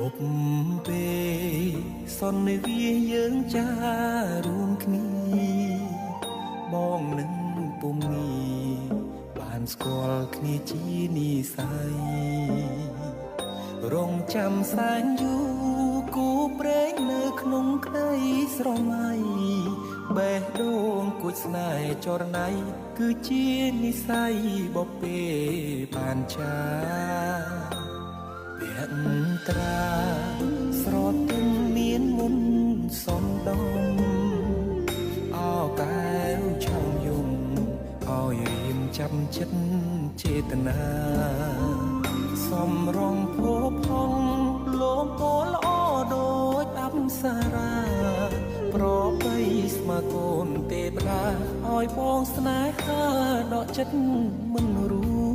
បុកពេសន្និវាយើងចារួមគ្នាបងនឹងពុំមីបានស្គាល់គ្នាជានិស័យរងចាំសែនយូរគូព្រេងនៅក្នុងក្តីស្រមៃបេះដូងគួចស្នេហ៍ចរណៃគឺជានិស័យបពេបានចាភក្ត្រាស្រទន់មានមុនសំដំអោកែវឆោមយំឲ្យរៀមចាំចិត្តចេតនាសំរងភពផងលោមពោល្អដូចអប្សរាប្របីស្មើកូនទេវតាឲ្យបងស្នេហាដកចិត្តមិនរួ